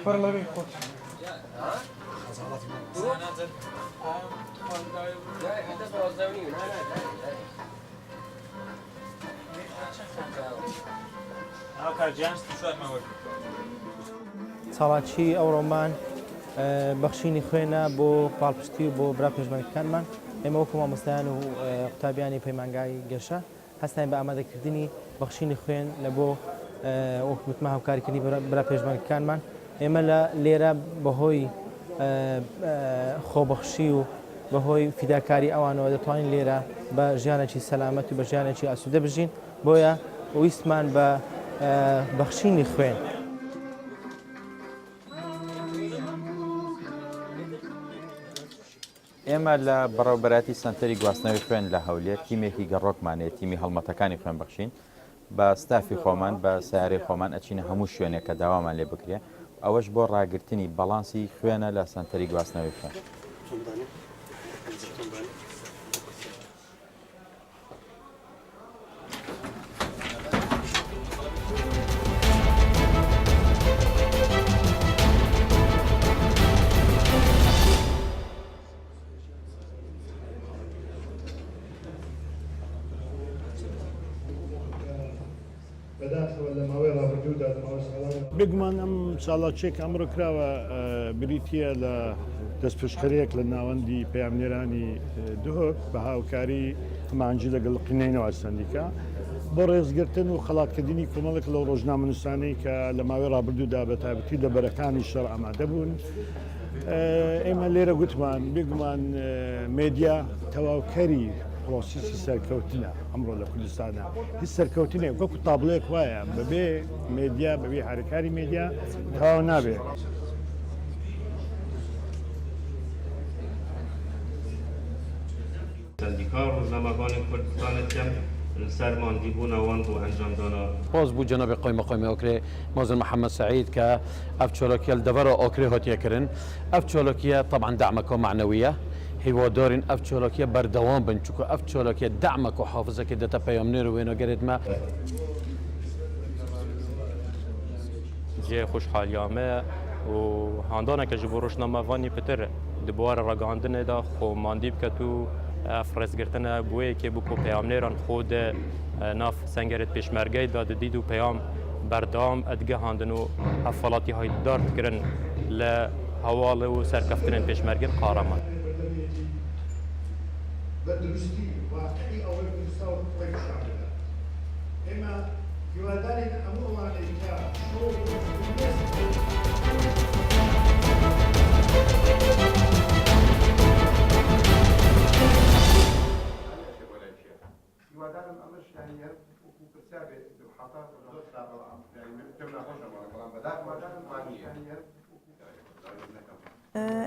Paraları koy. ساڵاتی ئەوڕۆمان بەخشینی خوێنە بۆ پاڵپشتی و بۆ برا پێشبەرگەکانمان ئێمە وەکو مامۆستایان و قوتابیانی پەیمانگای گەشە هەستین بە ئامادەکردنی بەخشینی خوێن لە بۆ وەکوتمە هاوکاریکردنی برا پێشبەرگەکانمان ئێمە لە لێرە بەهۆی خۆبەخشی و بەهۆی فیداکاری ئەوانەوە دەتوانین لێرە بە ژیانێکی سەلامەت و بە ژیانێکی ئاسوودە بژین بۆیە ویستمان بە بەخشینی خوێن ئێمە لە بەڕێوەبەراتی سنتەری گواستنەوەی خوێن لە هەولێر تیمێکی گەڕۆکمانێت تیمی هەڵمەتەکانی خوێن بەخشین بە ستافی خۆمان بە سیارەی خۆمان ئەچینە هەموو شوێنێک کە داوامان لێ بکرێ ئەوەش بۆ ڕاگررتنی بەڵانسی خوێنە لە سنتەری گواستنەوەی خوێن. بگومان ئەم چاڵاچێک ئەمڕۆ کراوە بریتە لە دەستپێشخەرەیەک لە ناوەندی پەیامنێرانی دهۆک بە هاوکاری هەمانجی لەگەڵ قینەینەوە سندیکا بۆ ڕێزگرتن و خەڵاتکردنی کۆمەڵێک لەو ڕۆژنامەنووسانەی کە لە ماوەی ڕابردوودا بە تایبەتی لە بەرەکانی شەڕ ئامادە بوون. ئێمە لێرە گوتمان بگومان مێدیا تەواوکەری پرۆسیسی سەرکەوتنە ئەمڕۆ لە کوردستانە هیچ سەرکەوتنێک وەکو تابلێک وایە بەبێ مێدیا بەبێ هاریکاری مێدیا تەواو نابێت. سندیکا ڕۆژنامەکانی کوردستانت کەم سەرماندیبوونەوەند و ئەنجامدانا باز بوو جەنابی قۆیمە ئۆکرێ مازن محەممەد سعید کە ئەف چۆلۆکیە دەبەرە ئۆکرێ هۆتیەکردن ئەف چۆلۆکیە طبعا دعمەکە معنەویە هیوادارین ئەف چۆلۆکیە بەردەوام بن چووکە ئەف چۆلۆکیە دعمەک و حافزەکە دەتە پەیامنێر و وێنەگەرێتمە جێ خوشحالیامە و هاندانێکە ji بۆ ڕۆژنامەوانی پتر di buwara ragihandinê xwe mandî biket û rêzgirtina bûyekê bû ku peyamnêran xwe de nav sengerê pêşmergeyê da di dît û peyam berdewam edgihandin û ev felatî haydar dikirin li hewalê û serkeftinên pêşmergên qaraman.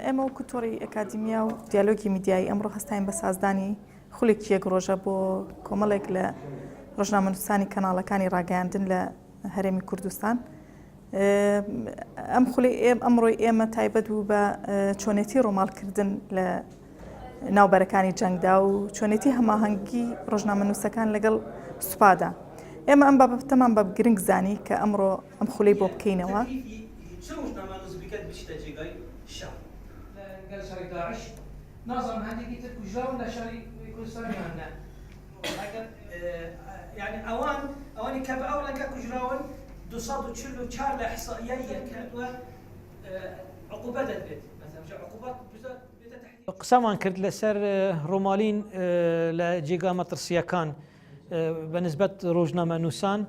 ئێمە وەکو تۆڕی ئەکادیمیا و دیالۆگی میدیایی ئەمڕۆ هەستین بە سازدانی خولێکی یەک ڕۆژە بۆ کۆمەڵێک لە ڕۆژنامەنووسانی کەناڵەکانی ڕاگەیاندن لە هەرێمی کوردستان. ئەم خولی ئەمڕۆی ئێمە تایبەت بوو بە چۆنێتی ڕۆماڵکردن لە ناوبەرەکانی جەنگدا و چۆنێتی هەماهەنگی ڕۆژنامەنووسەکان لەگەڵ سوپادا. ئێمە ئەم بابەتەمان بە گرنگ زانی کە ئەمڕۆ ئەم خولەی بۆ بکەینەوە. نظام هندگی تر کجاون لشاری کوردستانی هنده يعني اواني كب اولا كجراون 244 لاحصائيه كدوا عقوبات بيت مثلا عقوبات قسەمان کرد لەسەر ڕۆمالین لە جێگا مەترسیەکان بەنسبەت ڕۆژنامەنووسان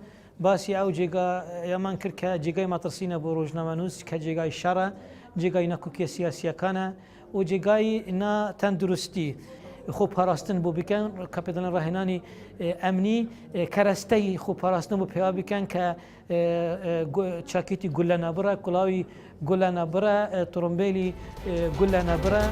باسی ئەو جێگا یامان کرد کە جێگای مەترسینە بۆ ڕۆژنامەنووس کە جێگای شەڕە جێگای نەکوکیە سیاسیەکانە و جێگای ناتەندروستی خۆپاراستن بۆ بکەن کە پێدەڵێن ڕاهێنانی ئەمنی کەرەستەی خۆپاراستن بۆ پێوا بکەن کە چاکێتی گول لە نەبرە کوڵاوی گول لە نەبرە تۆمبیلی گول لە نەبرە